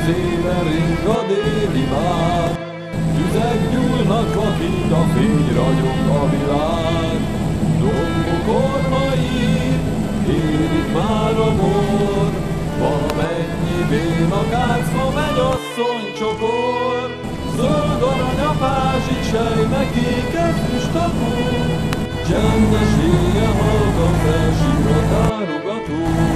tüzében ring a déli vár, tüzek gyúlnak, vakít a fény, ragyog a világ. Dombok ormai, érik már a bor, valamennyi bénakácba megy asszony csokor. Zöld arany a pázsit, sejme kékes füstakó, csendes éjjel halkan felsír a tárogató.